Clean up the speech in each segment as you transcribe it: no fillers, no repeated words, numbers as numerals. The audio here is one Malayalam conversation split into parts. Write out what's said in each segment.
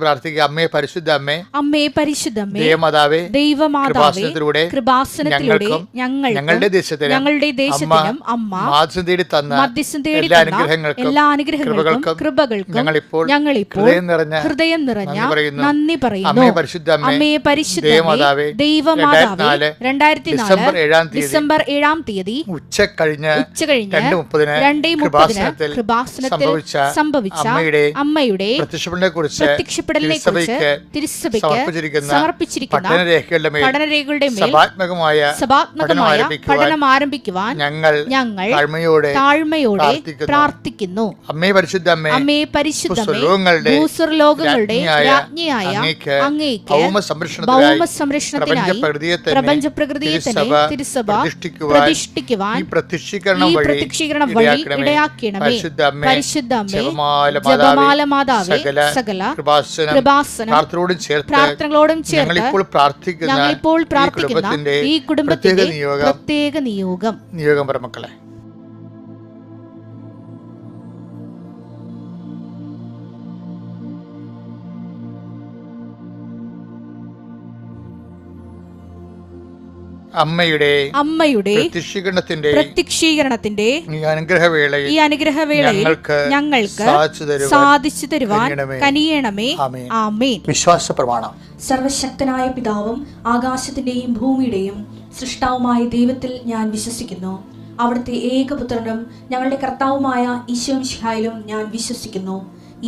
പ്രാർത്ഥിക്കുക. അമ്മേ പരിശുദ്ധ അമ്മേ, അമ്മേ പരിശുദ്ധമ്മേ, ദൈവമാതാവേ, ദൈവമാതാവേ, കൃപാസനത്തിലൂടെ ഞങ്ങളുടെ ദേശത്തിനും അമ്മ മധ്യസ്ഥം തേടി തന്ന എല്ലാ അനുഗ്രഹങ്ങൾക്കും കൃപകൾക്കും ഞങ്ങളിപ്പോൾ ഹൃദയം നിറഞ്ഞ നന്ദി പറയുന്നു. അമ്മേ പരിശുദ്ധമേ, ദൈവമാതാവേ, 2004 ഡിസംബർ 7 തീയതി ഉച്ചകഴിഞ്ഞ് 2:30 കൃപാസനത്തിൽ സംഭവിച്ച അമ്മയുടെ പ്രത്യക്ഷപ്പെടലിനെക്കുറിച്ച് തിരുസഭയ്ക്ക് സമർപ്പിച്ചിരിക്കുന്ന പഠനരേഖകളുടെ മേൽ സഭാത്മകമായ പഠനം ആരംഭിക്കുവാൻ ഞങ്ങൾ താഴ്മയോടെ പ്രാർത്ഥിക്കുന്നു. അമ്മേ പരിശുദ്ധമേ, ഭൂസ്വർലോകങ്ങളുടെ രാജ്ഞിയായ അങ്ങേക്ക് ഭൗമ സംരക്ഷണത്തിനായി പ്രപഞ്ച പ്രകൃതിയെ തന്നെ തിരുസഭ പ്രതിഷ്ഠിക്കുവാൻ ഈ പ്രത്യക്ഷീകരണം വഴി ഇടയാക്കണമേ. പരിശുദ്ധമേ, ജപമാല മാതാവേ, സകല പ്രാർത്ഥനകളോടും ചേർത്ത് ഞങ്ങളിപ്പോൾ പ്രാർത്ഥിക്കുന്ന ഈ കുടുംബത്തിന്റെ പ്രത്യേക നിയോഗം മക്കളെ. അമ്മയുടെ പ്രത്യക്ഷീകരണത്തിന്റെ ഈ അനുഗ്രഹവേളയിൽ ഞങ്ങൾക്ക് സാധിച്ചു തരുവാൻ കനിയണമേ. ആമേൻ. വിശ്വാസ പ്രമാണം. സർവശക്തനായ പിതാവും ആകാശത്തിന്റെയും ഭൂമിയുടെയും സൃഷ്ടാവുമായ ദൈവത്തിൽ ഞാൻ വിശ്വസിക്കുന്നു. അവിടുത്തെ ഏകപുത്രനും ഞങ്ങളുടെ കർത്താവുമായ ഈശോ മിശിഹായിലും ഞാൻ വിശ്വസിക്കുന്നു.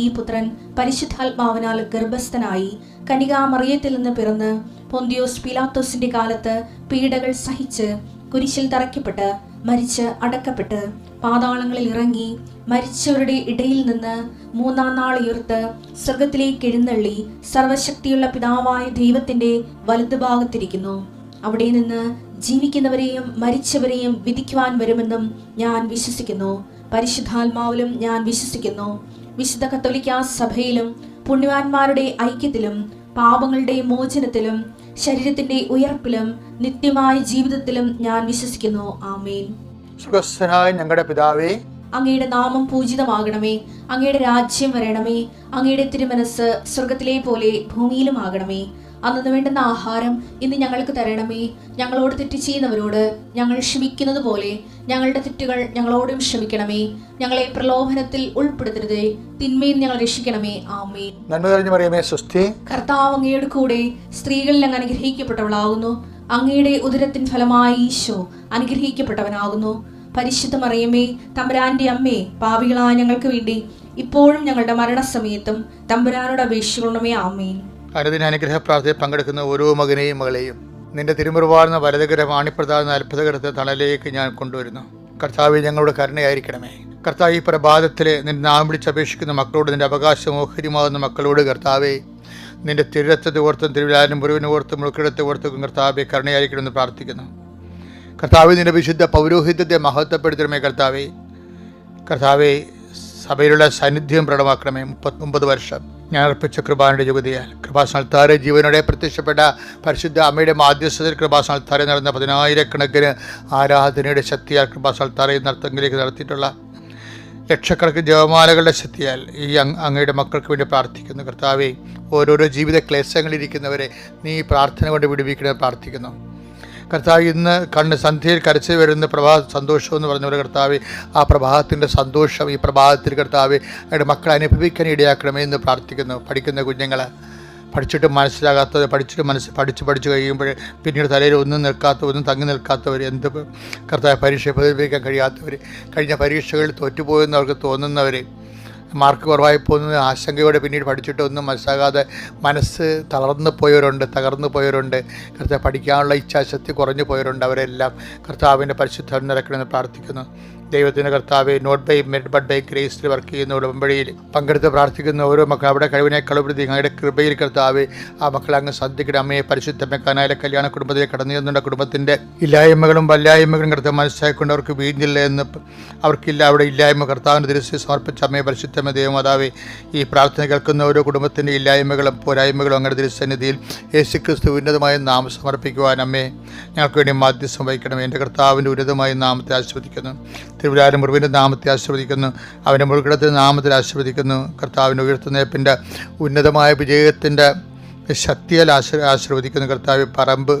ഈ പുത്രൻ പരിശുദ്ധാത്മാവിനാൽ ഗർഭസ്ഥനായി കന്യകാമറിയത്തിൽ നിന്ന് പിറന്ന് പൊന്തിയോസ് പീലാത്തോസിന്റെ കാലത്ത് പീഡകൾ സഹിച്ച് കുരിശിൽ തറയ്ക്കപ്പെട്ട് മരിച്ച് അടക്കപ്പെട്ട് പാതാളങ്ങളിൽ ഇറങ്ങി മരിച്ചവരുടെ ഇടയിൽ നിന്ന് 3-ാം നാൾ ഉയർത്ത് സ്വർഗത്തിലേക്ക് എഴുന്നള്ളി സർവശക്തിയുള്ള പിതാവായ ദൈവത്തിന്റെ വലതുഭാഗത്തിരിക്കുന്നു. അവിടെ നിന്ന് ജീവിക്കുന്നവരെയും മരിച്ചവരെയും വിധിക്കുവാൻ വരുമെന്നും ഞാൻ വിശ്വസിക്കുന്നു. പരിശുദ്ധാത്മാവിലും ഞാൻ വിശ്വസിക്കുന്നു. വിശുദ്ധ കത്തോലിക്കാ സഭയിലും പുണ്യവാന്മാരുടെ ഐക്യത്തിലും പാപങ്ങളുടെ മോചനത്തിലും ശരീരത്തിന്റെ ഉയർപ്പിലും നിത്യമായ ജീവിതത്തിലും ഞാൻ വിശ്വസിക്കുന്നു. ആമേൻ. സ്വർഗ്ഗസ്ഥനായ ഞങ്ങളുടെ പിതാവേ, അങ്ങയുടെ നാമം പൂജിതമാകണമേ. അങ്ങയുടെ രാജ്യം വരണമേ. അങ്ങയുടെ തിരുമനസ് സ്വർഗത്തിലെ പോലെ ഭൂമിയിലും ആകണമേ. അന്നു വേണ്ടുന്ന ആഹാരം ഇന്ന് ഞങ്ങൾക്ക് തരണമേ. ഞങ്ങളോട് തെറ്റ് ചെയ്യുന്നവരോട് ഞങ്ങൾ ക്ഷമിക്കുന്നത് പോലെ ഞങ്ങളുടെ തെറ്റുകൾ ഞങ്ങളോടും ക്ഷമിക്കണമേ. ഞങ്ങളെ പ്രലോഭനത്തിൽ ഉൾപ്പെടുത്തരുതേ, തിന്മയിൽ ഞങ്ങൾ രക്ഷിക്കണമേ. ആമേൻ. നന്മ നിറഞ്ഞ മറിയമേ, സ്വസ്തി. കർത്താവ് അങ്ങയുടെ കൂടെ സ്ത്രീകളിൽ അങ്ങ് അനുഗ്രഹിക്കപ്പെട്ടവളാകുന്നു. അങ്ങയുടെ ഉദരത്തിൻ ഫലമായി ഈശോ അനുഗ്രഹിക്കപ്പെട്ടവനാകുന്നു. പരിശുദ്ധ മറിയമേ, തമ്പുരാന്റെ അമ്മേ, പാപികളായ ഞങ്ങൾക്ക് വേണ്ടി ഇപ്പോഴും ഞങ്ങളുടെ മരണസമയത്തും തമ്പുരാനോട് അപേക്ഷിക്കണമേ. ആമേൻ. അനുദിന അനുഗ്രഹ പ്രാർത്ഥനയിൽ പങ്കെടുക്കുന്ന ഓരോ മകനെയും മകളെയും നിന്റെ തിരുമുറിവാർന്ന വലതുകരം ആണിപ്രധാന അത്ഭുതകരത്തെ തണലേക്ക് ഞാൻ കൊണ്ടുവരുന്നു. കർത്താവെ, ഞങ്ങളുടെ കരുണയായിരിക്കണമേ. കർത്താവ്, ഈ പ്രഭാതത്തിൽ നിന്റെ നാം വിളിച്ചപേക്ഷിക്കുന്ന മക്കളോട്, നിന്റെ അവകാശമോഹരിമാകുന്ന മക്കളോട് കർത്താവെ, നിന്റെ തിരുരത്വത്തെ ഓർത്തും തിരുവിലാനും മുറിവിനെ ഓർത്തും മുഴുക്കിടത്തെ ഓർത്തും കർത്താവെ കരുണയായിരിക്കണമെന്ന് പ്രാർത്ഥിക്കുന്നു. കർത്താവെ, നിന്റെ വിശുദ്ധ പൗരോഹിത്യത്തെ മഹത്വപ്പെടുത്തണമേ. കർത്താവെ, സഭയിലുള്ള സാന്നിധ്യം പ്രകടമാക്കണമേ. 39 വർഷം ഞാൻ അർപ്പിച്ച കൃപാനയുടെ യുഗതിയാൽ കൃപാസനത്താരെ ജീവനോടെ പ്രത്യക്ഷപ്പെട്ട പരിശുദ്ധ അമ്മയുടെ മാധ്യസ്ഥതയിൽ കൃപാസനത്താരെ നടന്ന 10,000-കണക്കിന് ആരാധനയുടെ ശക്തിയാൽ കൃപാസനത്താരെ നടത്തങ്ങളിലേക്ക് നടത്തിയിട്ടുള്ള ലക്ഷക്കണക്കിന് ജപമാലകളുടെ ശക്തിയാൽ ഈ അങ്ങയുടെ മക്കൾക്ക് വേണ്ടി പ്രാർത്ഥിക്കുന്നു. കർത്താവെ, ഓരോരോ ജീവിത ക്ലേശങ്ങളിരിക്കുന്നവരെ നീ പ്രാർത്ഥന കൊണ്ട് വിടുവിക്കണമെന്ന് പ്രാർത്ഥിക്കുന്നു. കർത്താവ്, ഇന്ന് കണ്ണ് സന്ധ്യയിൽ കരച്ചു വരുന്ന പ്രഭാത സന്തോഷം എന്ന് പറഞ്ഞ കർത്താവ്, ആ പ്രഭാതത്തിൻ്റെ സന്തോഷം ഈ പ്രഭാതത്തിൽ കർത്താവ് അവരുടെ മക്കളെ അനുഭവിക്കാൻ ഇടയാക്കണമേ എന്ന് പ്രാർത്ഥിക്കുന്നു. പഠിക്കുന്ന കുഞ്ഞുങ്ങൾ പഠിച്ചിട്ട് മനസ്സിലാകാത്തവർ, പഠിച്ചു കഴിയുമ്പോൾ പിന്നീട് തലയിൽ ഒന്നും തങ്ങി നിൽക്കാത്തവർ, എന്ത് കർത്താവ് പരീക്ഷ പ്രതിഫലിക്കാൻ കഴിയാത്തവർ, കഴിഞ്ഞ പരീക്ഷകളിൽ തോറ്റുപോയെന്നവർക്ക് തോന്നുന്നവർ, മാർക്ക് കുറവായി പോകുന്നത് ആശങ്കയോടെ പിന്നീട് പഠിച്ചിട്ട് ഒന്നും മനസ്സിലാകാതെ മനസ്സ് തകർന്നു പോയവരുണ്ട്. കർത്താവ്, പഠിക്കാനുള്ള ഇച്ഛാശക്തി കുറഞ്ഞു പോയവരുണ്ട്. അവരെല്ലാം കർത്താവിൻ്റെ പരിശുദ്ധ നിറയ്ക്കണമെന്ന് പ്രാർത്ഥിക്കുന്നു. ദൈവത്തിൻ്റെ കർത്താവെ, not by merit but by ഗ്രേസിൽ വർക്ക് ചെയ്യുന്ന ഉടമ്പടിയിൽ പങ്കെടുത്ത് പ്രാർത്ഥിക്കുന്ന ഓരോ മക്കൾ അവിടെ കഴിവിനെ കളുപ്രതി അങ്ങയുടെ കൃപയിൽ കർത്താവെ ആ മക്കളെ അങ്ങ് ശ്രദ്ധിക്കണം. അമ്മയെ പരിശുദ്ധമ്മ കാനായിലെ കല്യാണ കുടുംബത്തിലേക്ക് കടന്നു ചെന്നുകൊണ്ട് കുടുംബത്തിൻ്റെ ഇല്ലായ്മകളും വല്ലായ്മകളും കർത്താവ് മനസ്സിലാക്കിക്കൊണ്ട് അവർക്ക് വീഞ്ഞില്ല എന്ന് അവർക്കില്ല അവിടെ ഇല്ലായ്മ കർത്താവിൻ്റെ ദൃശ്യം സമർപ്പിച്ച അമ്മയെ പരിശുദ്ധമ്മ ദൈവമാതാവെ, ഈ പ്രാർത്ഥന കേൾക്കുന്ന ഓരോ കുടുംബത്തിൻ്റെ ഇല്ലായ്മകളും പോരായ്മകളും അങ്ങയുടെ ദൃശ്യനിധിയിൽ യേശുക്രിസ്തു ഉന്നതമായ നാമം സമർപ്പിക്കുവാൻ അമ്മയെ ഞങ്ങൾക്ക് വേണ്ടി മാധ്യസ്ഥം വഹിക്കണം. എൻ്റെ കർത്താവിൻ്റെ ഉന്നതമായ നാമത്തെ ആസ്വദിക്കുന്നു. തിരുവരാരും മുറിവിൻ്റെ നാമത്തെ ആശീർവദിക്കുന്നു. അവൻ്റെ മുറുകിടത്തിൻ്റെ നാമത്തിൽ ആശീർവദിക്കുന്നു. കർത്താവിൻ്റെ ഉയർത്തുന്നേപ്പിൻ്റെ ഉന്നതമായ വിജയത്തിൻ്റെ ശക്തിയാൽ ആശീർവദിക്കുന്നു. കർത്താവ് പറമ്പ്,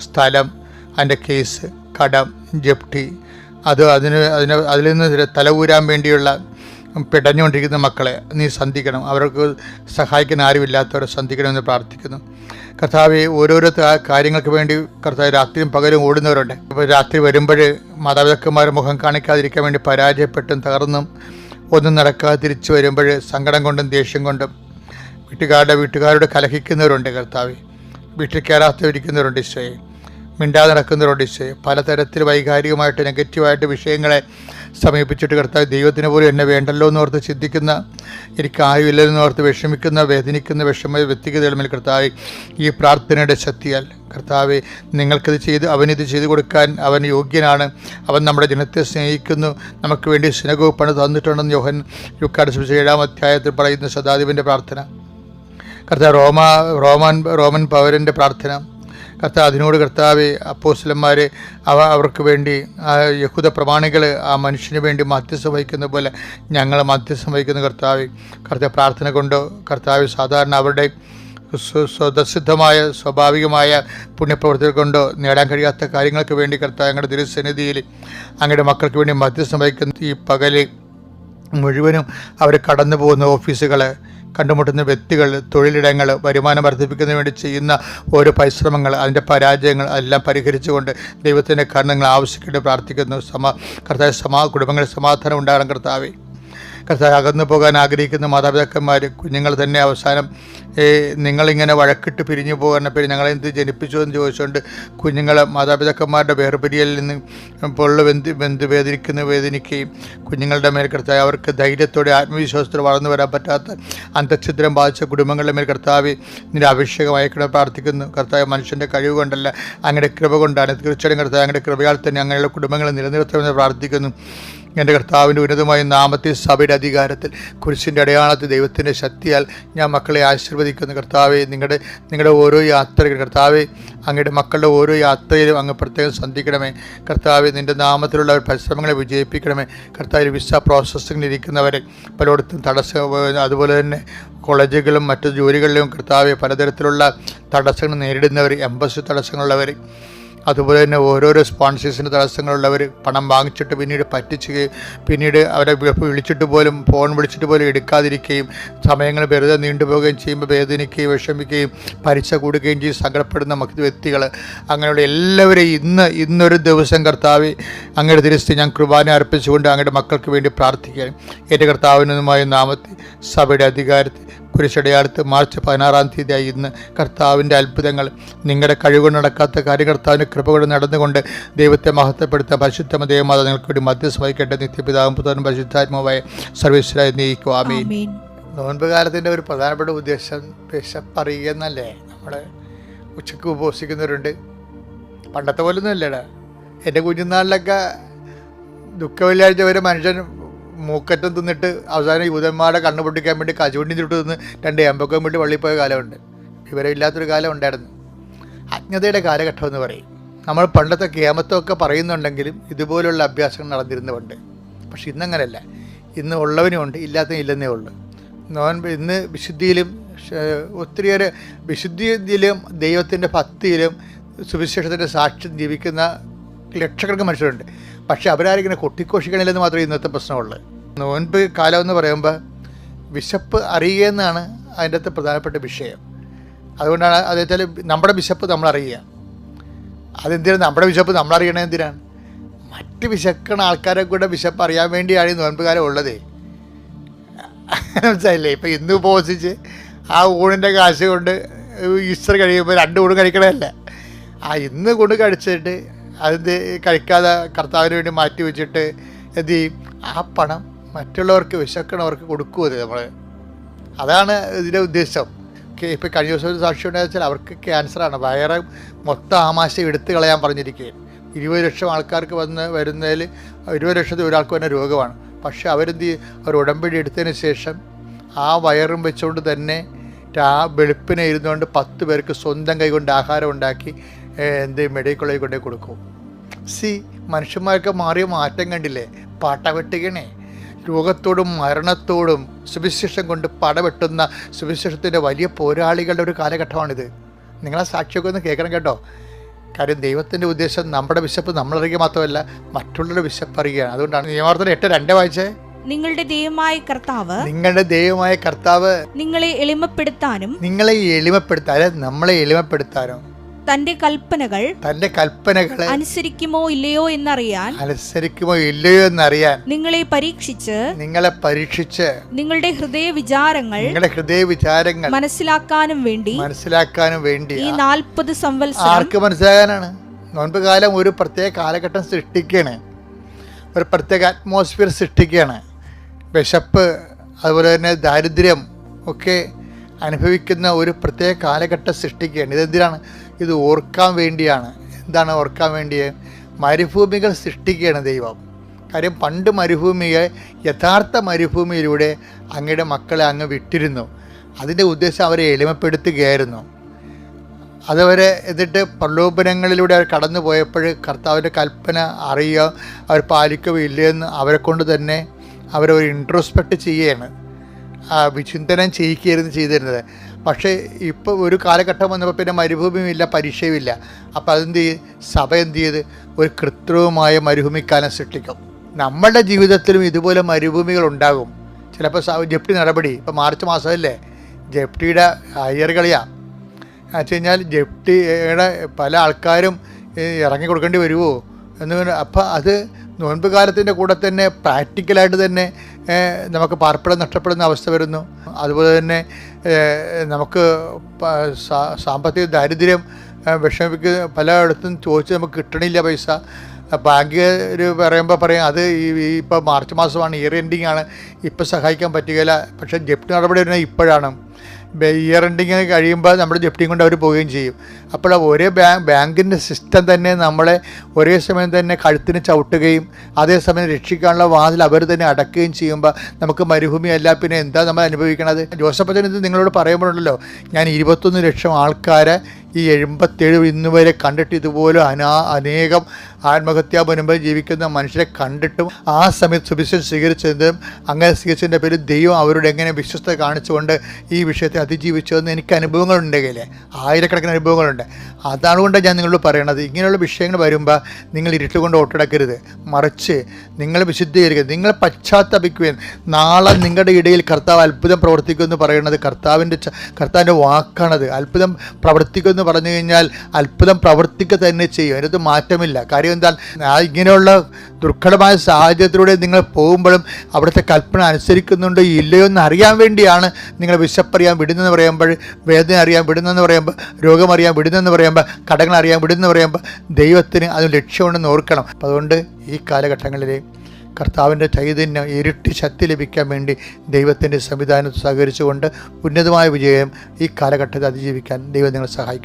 സ്ഥലം, അതിൻ്റെ കേസ്, കടം, ജപ്തി, അതിൽ നിന്ന് തലകൂരാൻ വേണ്ടിയുള്ള പിടഞ്ഞുകൊണ്ടിരിക്കുന്ന മക്കളെ നീ സന്ധിക്കണം. അവർക്ക് സഹായിക്കാൻ ആരുമില്ലാത്തവരെ സന്ധിക്കണമെന്ന് പ്രാർത്ഥിക്കുന്നു. കർത്താവ് ഓരോരോ കാര്യങ്ങൾക്ക് വേണ്ടി കർത്താവ് രാത്രിയും പകലും ഓടുന്നവരുണ്ട്. ഇപ്പോൾ രാത്രി വരുമ്പോൾ മാതാപിതാക്കന്മാരുടെ മുഖം കാണിക്കാതിരിക്കാൻ വേണ്ടി പരാജയപ്പെട്ടും തകർന്നും ഒന്നും നടക്കാതെ തിരിച്ചു വരുമ്പോൾ സങ്കടം കൊണ്ടും ദേഷ്യം കൊണ്ടും വീട്ടുകാരോട് കലഹിക്കുന്നവരുണ്ട്. കർത്താവ് വീട്ടിൽ കയറാത്തവരിക്കുന്നവരുണ്ട്. ഈശോയെ മിണ്ടാതെ നടക്കുന്നവരുണ്ട്. ഈശോയെ പലതരത്തിൽ വൈകാരികമായിട്ട് നെഗറ്റീവായിട്ട് വിഷയങ്ങളെ സമീപിച്ചിട്ട് കർത്താവ് ദൈവത്തിന് പോലും എന്നെ വേണ്ടല്ലോ എന്നോർത്ത് ചിന്തിക്കുന്ന, എനിക്ക് ആരുമില്ലെന്ന് ഓർത്ത് വിഷമിക്കുന്ന, വേദനിക്കുന്ന വ്യക്തിഗതകളുടെ മേൽ കർത്താവ് ഈ പ്രാർത്ഥനയുടെ ശക്തിയാൽ കർത്താവ് നിങ്ങൾക്കിത് അവനിത് ചെയ്തു കൊടുക്കാൻ അവൻ യോഗ്യനാണ്. അവൻ നമ്മുടെ ജനത്തെ സ്നേഹിക്കുന്നു. നമുക്ക് വേണ്ടി സിനഗോഗ് പണി തന്നിട്ടുണ്ടെന്ന് യോഹൻ ലുക്കായുടെ സുവിശേഷം 7-ാം അധ്യായത്തിൽ പറയുന്ന ശതാധിപൻ്റെ പ്രാർത്ഥന, കർത്താവ് റോമൻ പൗരൻ്റെ പ്രാർത്ഥന, കർത്താവ് അതിനോട് കർത്താവ് അപ്പോസ്തലന്മാർ അവർക്ക് വേണ്ടി യഹൂദ പ്രമാണികൾ ആ മനുഷ്യന് വേണ്ടി മധ്യസ്ഥം വഹിക്കുന്ന പോലെ ഞങ്ങൾ മധ്യസ്ഥം വഹിക്കുന്ന കർത്താവ് പ്രാർത്ഥന കൊണ്ടോ കർത്താവ് സാധാരണ അവരുടെ സ്വതസിദ്ധമായ സ്വാഭാവികമായ പുണ്യപ്രവർത്തികൾ കൊണ്ടോ നേടാൻ കഴിയാത്ത കാര്യങ്ങൾക്ക് വേണ്ടി കർത്താവ് ഞങ്ങളുടെ തിരുസന്നിധിയിൽ അങ്ങയുടെ മക്കൾക്ക് വേണ്ടി മധ്യസ്ഥം വഹിക്കുന്ന ഈ പകൽ മുഴുവനും അവർ കടന്നു പോകുന്ന ഓഫീസുകൾ, കണ്ടുമുട്ടുന്ന വ്യക്തികൾ, തൊഴിലിടങ്ങൾ, വരുമാനം വർദ്ധിപ്പിക്കുന്നതിന് വേണ്ടി ചെയ്യുന്ന ഓരോ പരിശ്രമങ്ങൾ, അതിൻ്റെ പരാജയങ്ങൾ എല്ലാം പരിഹരിച്ചുകൊണ്ട് ദൈവത്തിൻ്റെ കാരണങ്ങൾ ആവശ്യിക്കേണ്ടി പ്രാർത്ഥിക്കുന്നു. കർത്താവ് കുടുംബങ്ങളിൽ സമാധാനം ഉണ്ടാകണം. കർത്താവ് അകന്നു പോകാൻ ആഗ്രഹിക്കുന്ന മാതാപിതാക്കന്മാർ, കുഞ്ഞുങ്ങൾ തന്നെ അവസാനം നിങ്ങളിങ്ങനെ വഴക്കിട്ട് പിരിഞ്ഞു പോകാൻ പേര് ഞങ്ങളെന്ത് ജനിപ്പിച്ചു എന്ന് ചോദിച്ചുകൊണ്ട് കുഞ്ഞുങ്ങൾ മാതാപിതാക്കന്മാരുടെ വേർപിരിയലിൽ നിന്ന് പൊള്ളു വേദനിക്കുകയും കുഞ്ഞുങ്ങളുടെ മേൽ കർത്താവ് അവർക്ക് ധൈര്യത്തോടെ ആത്മവിശ്വാസത്തോടെ വളർന്നു വരാൻ പറ്റാത്ത അന്തഛിദ്രം ബാധിച്ച കുടുംബങ്ങളുടെ മേൽ കർത്താവ് നിന്റെ അഭിഷേകം അയക്കണം പ്രാർത്ഥിക്കുന്നു. കർത്താവ് മനുഷ്യൻ്റെ കഴിവ് കൊണ്ടല്ല, അങ്ങയുടെ കൃപ കൊണ്ടാണ്. തീർച്ചയായും കർത്താവ് അങ്ങയുടെ കൃപയാൽ തന്നെ അങ്ങനെയുള്ള കുടുംബങ്ങളെ നിലനിർത്തണമെന്ന് പ്രാർത്ഥിക്കുന്നു. എൻ്റെ കർത്താവിൻ്റെ ഉന്നതമായ നാമത്തിൽ സഭയുടെ അധികാരത്തിൽ കുരിശിൻ്റെ അടയാളത്തിൽ ദൈവത്തിൻ്റെ ശക്തിയാൽ ഞാൻ മക്കളെ ആശീർവദിക്കുന്നു. കർത്താവെ നിങ്ങളുടെ ഓരോ യാത്രയിലും കർത്താവെ അങ്ങയുടെ മക്കളുടെ ഓരോ യാത്രയിലും അങ്ങ് പ്രത്യേകം സന്ധിക്കണമേ. കർത്താവെ നിൻ്റെ നാമത്തിലുള്ള പരിശ്രമങ്ങളെ വിജയിപ്പിക്കണമേ. കർത്താവ് വിസ പ്രോസസ്സിങ്ങിലിരിക്കുന്നവരെ പലയിടത്തും അതുപോലെ തന്നെ കോളേജുകളിലും മറ്റു ജോലികളിലും കർത്താവെ പലതരത്തിലുള്ള തടസ്സങ്ങൾ നേരിടുന്നവർ, എംബസി തടസ്സങ്ങളുള്ളവർ, അതുപോലെ തന്നെ ഓരോരോ സ്പോൺസേഴ്സിൻ്റെ തടസ്സങ്ങളുള്ളവർ, പണം വാങ്ങിച്ചിട്ട് പിന്നീട് പറ്റിച്ചുകയും പിന്നീട് അവരെ വിളിച്ചിട്ട് പോലും ഫോൺ വിളിച്ചിട്ട് പോലും എടുക്കാതിരിക്കുകയും സമയങ്ങൾ വെറുതെ നീണ്ടുപോവുകയും ചെയ്യുമ്പോൾ വേദനിക്കുകയും വിഷമിക്കുകയും പരീക്ഷ കൂടുകയും ചെയ്ത് സങ്കടപ്പെടുന്ന വ്യക്തികൾ, അങ്ങനെയുള്ള എല്ലാവരെയും ഇന്നൊരു ദിവസം കർത്താവ് അങ്ങയുടെ തിരുസ്ഥി ഞാൻ കുർബാന അർപ്പിച്ചുകൊണ്ട് അങ്ങയുടെ മക്കൾക്ക് വേണ്ടി പ്രാർത്ഥിക്കുകയാണ്. എൻ്റെ കർത്താവിനുമായ നാമത്തിൽ സഭയുടെ അധികാരത്തിൽ കുരിശടയാളത്ത് മാർച്ച് 16-ാം തീയതിയായി ഇന്ന് കർത്താവിൻ്റെ അത്ഭുതങ്ങൾ, നിങ്ങളുടെ കഴിവുകൊണ്ട് നടക്കാത്ത കാര്യം കർത്താവിൻ്റെ കൃപ കൊണ്ട് നടന്നുകൊണ്ട് ദൈവത്തെ മഹത്വപ്പെടുത്താൻ പരിശുദ്ധ ദൈവമാത നിങ്ങൾക്ക് വേണ്ടി മധ്യസ്ഥം വഹിക്കട്ടെ. നിത്യപിതാവും പുത്രനും പരിശുദ്ധാത്മാവായ സർവീശ്വരായി നീക്കും. ആമീൻ. നോൻപ് കാലത്തിൻ്റെ ഒരു പ്രധാനപ്പെട്ട ഉദ്ദേശം വിശപ്പറിയുക എന്നല്ലേ. നമ്മൾ ഉച്ചയ്ക്ക് ഉപവസിക്കുന്നവരുണ്ട്. പണ്ടത്തെ പോലൊന്നും അല്ലേടാ. എൻ്റെ കുഞ്ഞുനാളിലൊക്കെ ദുഃഖവെള്ളിയാഴ്ച വരെ മനുഷ്യൻ മൂക്കറ്റം തിന്നിട്ട് അവസാനം യൂതന്മാരുടെ കണ്ണു പൊട്ടിക്കാൻ വേണ്ടി കശുവണ്ടി ചുട്ട് തിന്ന് 2 ഏമ്പൊക്കെ വേണ്ടി വള്ളിയിൽ പോയ കാലമുണ്ട്. വിവരമില്ലാത്തൊരു കാലം ഉണ്ടായിരുന്നു. അജ്ഞതയുടെ കാലഘട്ടം എന്ന് പറയും. നമ്മൾ പണ്ടത്തെ കേമത്വമൊക്കെ പറയുന്നുണ്ടെങ്കിലും ഇതുപോലുള്ള അഭ്യാസങ്ങൾ നടന്നിരുന്നുണ്ട്. പക്ഷെ ഇന്നങ്ങനെയല്ല. ഇന്ന് ഉള്ളവനുമുണ്ട്, ഇല്ലാത്തവനും ഇല്ലെന്നേ ഉള്ളൂ. ഇന്ന് വിശുദ്ധിയിലും ഒത്തിരിയേറെ വിശുദ്ധിയിലും ദൈവത്തിൻ്റെ ഭക്തിയിലും സുവിശേഷത്തിൻ്റെ സാക്ഷ്യം ജീവിക്കുന്ന ലക്ഷക്കണക്കിന് മനുഷ്യരുണ്ട്. പക്ഷേ അവരാരിങ്ങനെ കൊട്ടിക്കോഷിക്കണില്ലെന്ന് മാത്രമേ ഇന്നത്തെ പ്രശ്നമുള്ളൂ. നോൻപ് കാലം എന്ന് പറയുമ്പോൾ വിശപ്പ് അറിയുക എന്നാണ് അതിൻ്റെ അകത്ത് പ്രധാനപ്പെട്ട വിഷയം. അതുകൊണ്ടാണ് അത് വെച്ചാൽ നമ്മുടെ വിശപ്പ് നമ്മളറിയുക. അതെന്തിനാണ് നമ്മുടെ വിശപ്പ് നമ്മളറിയണത്? എന്തിനാണ്? മറ്റ് വിശക്കണ ആൾക്കാരെ കൂടെ വിശപ്പ് അറിയാൻ വേണ്ടിയാണ് ഈ നോൻപ് കാലം ഉള്ളത്. മനസ്സിലായില്ലേ? ഇപ്പം ഇന്ന് ഉപവസിച്ച് ആ ഊണിൻ്റെ കാശ് കൊണ്ട് ഈസ്റ്റർ കഴിയുമ്പോൾ 2 ഊണ് കഴിക്കണമല്ല. ഇന്ന് കൊണ്ട് കഴിച്ചിട്ട് അത് കഴിക്കാതെ കർത്താവിന് വേണ്ടി മാറ്റി വെച്ചിട്ട് എന്ത് ചെയ്യും? ആ പണം മറ്റുള്ളവർക്ക് വിശക്കണവർക്ക് കൊടുക്കുമത് നമ്മൾ. അതാണ് ഇതിൻ്റെ ഉദ്ദേശം. ഇപ്പോൾ കഴിഞ്ഞ ദിവസം ഒരു സാക്ഷി ഉണ്ടായെന്ന് വെച്ചാൽ അവർക്ക് ക്യാൻസറാണ്. വയറ് മൊത്തം ആമാശയം എടുത്തു കളയാൻ പറഞ്ഞിരിക്കുകയും 20 ലക്ഷം ആൾക്കാർക്ക് വരുന്നതിൽ 20 ലക്ഷത്തിൽ ഒരാൾക്ക് തന്നെ രോഗമാണ്. പക്ഷേ അവരെന്ത് ചെയ്യും? അവർ ഉടമ്പടി എടുത്തതിന് ശേഷം ആ വയറും വെച്ചുകൊണ്ട് തന്നെ വെളുപ്പിനെ ഇരുന്നുകൊണ്ട് 10 പേർക്ക് സ്വന്തം കൈകൊണ്ട് ആഹാരം ഉണ്ടാക്കി മെഡിക്കൽ കോളേജിൽ കൊണ്ടേ കൊടുക്കും. മനുഷ്യന്മാർക്ക് മാറിയ മാറ്റം കണ്ടില്ലേ? പാട്ടവെട്ടുകണേ, രോഗത്തോടും മരണത്തോടും സുവിശേഷം കൊണ്ട് പടവെട്ടുന്ന സുവിശേഷത്തിൻ്റെ വലിയ പോരാളികളുടെ ഒരു കാലഘട്ടമാണിത്. നിങ്ങളെ സാക്ഷിയൊക്കെ ഒന്ന് കേൾക്കണം കേട്ടോ. കാര്യം ദൈവത്തിൻ്റെ ഉദ്ദേശം നമ്മുടെ വിശപ്പ് നമ്മളറിയുക മാത്രമല്ല, മറ്റുള്ളവരുടെ വിശപ്പ് അറിയുകയാണ്. അതുകൊണ്ടാണ് നിയമാവർത്തനം 8:2 വായിച്ചേ. നിങ്ങളുടെ ദൈവമായ കർത്താവ് നിങ്ങളെ എളിമപ്പെടുത്താനും നമ്മളെ എളിമപ്പെടുത്താനും തന്റെ കൽപ്പനകൾ അനുസരിക്കുമോ ഇല്ലയോ എന്നറിയാൻ നിങ്ങളെ പരീക്ഷിച്ച് നിങ്ങളുടെ ഹൃദയ വിചാരങ്ങൾ മനസ്സിലാക്കാനും വേണ്ടി ഈ 40 സംവത്സരം. ആർക്ക് മനസ്സിലാകാനാണ്? നോൻപ് കാലം ഒരു പ്രത്യേക കാലഘട്ടം സൃഷ്ടിക്കുകയാണ്, ഒരു പ്രത്യേക അറ്റ്മോസ്ഫിയർ സൃഷ്ടിക്കുകയാണ്. വിശപ്പ്, അതുപോലെ തന്നെ ദാരിദ്ര്യം ഒക്കെ അനുഭവിക്കുന്ന ഒരു പ്രത്യേക കാലഘട്ടം സൃഷ്ടിക്കുകയാണ്. ഇതെന്തിനാണ്? ഇത് ഓർക്കാൻ വേണ്ടിയാണ്. എന്താണ് ഓർക്കാൻ വേണ്ടിയത്? മരുഭൂമികൾ സൃഷ്ടിക്കുകയാണ് ദൈവം. കാര്യം പണ്ട് മരുഭൂമിയെ യഥാർത്ഥ മരുഭൂമിയിലൂടെ അങ്ങയുടെ മക്കളെ അങ്ങ് വിട്ടിരുന്നു. അതിൻ്റെ ഉദ്ദേശം അവരെ എളിമപ്പെടുത്തുകയായിരുന്നു. അതുവരെ എന്നിട്ട് പ്രലോഭനങ്ങളിലൂടെ അവർ കടന്നു പോയപ്പോൾ കർത്താവിൻ്റെ കൽപ്പന അറിയുക, അവർ പാലിക്കുകയോ ഇല്ലയെന്ന് അവരെ കൊണ്ട് തന്നെ അവരൊരു ഇൻട്രോസ്പെക്റ്റ് ചെയ്യുകയാണ്, വിചിന്തനം ചെയ്യിക്കുകയായിരുന്നു ചെയ്തിരുന്നത്. പക്ഷേ ഇപ്പോൾ ഒരു കാലഘട്ടം വന്നപ്പോൾ പിന്നെ മരുഭൂമിയുമില്ല, പരീക്ഷയുമില്ല. അപ്പോൾ അതെന്ത് ചെയ്യും? സഭ എന്ത് ചെയ്ത് ഒരു കൃത്രിമമായ മരുഭൂമിക്കാലം സൃഷ്ടിക്കും. നമ്മളുടെ ജീവിതത്തിലും ഇതുപോലെ മരുഭൂമികൾ ഉണ്ടാകും. ചിലപ്പോൾ ജപ്തി നടപടി, ഇപ്പോൾ മാർച്ച് മാസമല്ലേ, ജപ്തിയുടെ അയ്യറുകളിയാണ് വെച്ച് കഴിഞ്ഞാൽ ജപ്തിയുടെ പല ആൾക്കാരും ഇറങ്ങി കൊടുക്കേണ്ടി വരുമോ എന്ന്. അപ്പോൾ അത് നോൻപ് കാലത്തിൻ്റെ കൂടെ തന്നെ പ്രാക്ടിക്കലായിട്ട് തന്നെ നമുക്ക് പാർപ്പിടം നഷ്ടപ്പെടുന്ന അവസ്ഥ വരുന്നു. അതുപോലെ തന്നെ നമുക്ക് സാമ്പത്തിക ദാരിദ്ര്യം വിഷമിക്കുന്ന പലയിടത്തും ചോദിച്ച് നമുക്ക് കിട്ടണില്ല പൈസ. ബാങ്ക് പറയുമ്പോൾ പറയും അത് ഇപ്പോൾ മാർച്ച് മാസമാണ്, ഇയർ എൻഡിങ് ആണ്, ഇപ്പോൾ സഹായിക്കാൻ പറ്റുകയില്ല. പക്ഷേ ജപ്തി നടപടി വരുന്നത് ഇപ്പോഴാണ്. ഇയർ എൻഡിങ് കഴിയുമ്പോൾ നമ്മുടെ ജപ്തിയും കൊണ്ട് അവർ പോവുകയും ചെയ്യും. അപ്പോൾ ഒരേ ബാങ്കിൻ്റെ സിസ്റ്റം തന്നെ നമ്മളെ ഒരേ സമയം തന്നെ കഴുത്തിന് ചവിട്ടുകയും അതേസമയം രക്ഷിക്കാനുള്ള വാതിൽ അവർ തന്നെ അടക്കുകയും ചെയ്യുമ്പോൾ നമുക്ക് മരുഭൂമിയല്ല പിന്നെ എന്താ നമ്മൾ അനുഭവിക്കണത്? ജോസഫ് അച്ഛൻ ഇത് നിങ്ങളോട് പറയുമ്പോഴല്ലോ, ഞാൻ 21 ലക്ഷം ആൾക്കാരെ ഈ 77 ഇന്ന് വരെ കണ്ടിട്ട് ഇതുപോലെ അനേകം ആത്മഹത്യാ മുൻപ് ജീവിക്കുന്ന മനുഷ്യരെ കണ്ടിട്ടും ആ സമയത്ത് സുവിശേഷം സ്വീകരിച്ചതും അങ്ങനെ സ്വീകരിച്ചതിൻ്റെ പേരിൽ ദൈവം അവരോട് എങ്ങനെ വിശ്വസ്തത കാണിച്ചുകൊണ്ട് ഈ വിഷയത്തെ അതിജീവിച്ചതെന്ന് എനിക്ക് അനുഭവങ്ങളുണ്ട്, കയ്യിലെ ആയിരക്കണക്കിന് അനുഭവങ്ങളുണ്ട്. അതാണ് കൊണ്ട് ഞാൻ നിങ്ങളോട് പറയണത്, ഇങ്ങനെയുള്ള വിഷയങ്ങൾ വരുമ്പോൾ നിങ്ങൾ ഇരുട്ടുകൊണ്ട് ഓട്ടടക്കരുത്, മറിച്ച് നിങ്ങൾ വിശുദ്ധീകരിക്കുക, നിങ്ങൾ പശ്ചാത്തപിക്കുകയും നാളെ നിങ്ങളുടെ ഇടയിൽ കർത്താവ് അത്ഭുതം പ്രവർത്തിക്കുമെന്ന് പറയുന്നത് കർത്താവിൻ്റെ വാക്കാണത്. അത്ഭുതം പ്രവർത്തിക്കുമെന്ന് പറഞ്ഞു കഴിഞ്ഞാൽ അത്ഭുതം പ്രവർത്തിക്കുക തന്നെ ചെയ്യും, അതിനകത്ത് മാറ്റമില്ല. കാര്യം എന്താ, ഇങ്ങനെയുള്ള ദുർഘടമായ സാഹചര്യത്തിലൂടെ നിങ്ങൾ പോകുമ്പോഴും അവിടുത്തെ കൽപ്പന അനുസരിക്കുന്നുണ്ടോ ഇല്ലയോ എന്ന് അറിയാൻ വേണ്ടിയാണ് നിങ്ങൾ വിശപ്പറിയാൻ വിടുന്നെന്ന് പറയുമ്പോൾ, വേദന അറിയാൻ വിടുന്നെന്ന് പറയുമ്പോൾ, രോഗം അറിയാൻ വിടുന്നെന്ന് പറയുമ്പോൾ, കടങ്ങൾ അറിയാൻ വിടുന്നെന്ന് പറയുമ്പോൾ ദൈവത്തിന് അത് ലക്ഷ്യമുണ്ടെന്ന് ഓർക്കണം. അപ്പോൾ അതുകൊണ്ട് ഈ കാലഘട്ടങ്ങളിൽ കർത്താവിൻ്റെ ചൈതന്യം ഇരട്ടി ശക്തി ലഭിക്കാൻ വേണ്ടി ദൈവത്തിൻ്റെ സംവിധാനത്തിൽ സഹകരിച്ചുകൊണ്ട് ഉന്നതമായ വിജയം ഈ കാലഘട്ടത്തെ അതിജീവിക്കാൻ ദൈവം നിങ്ങളെ സഹായിക്കും.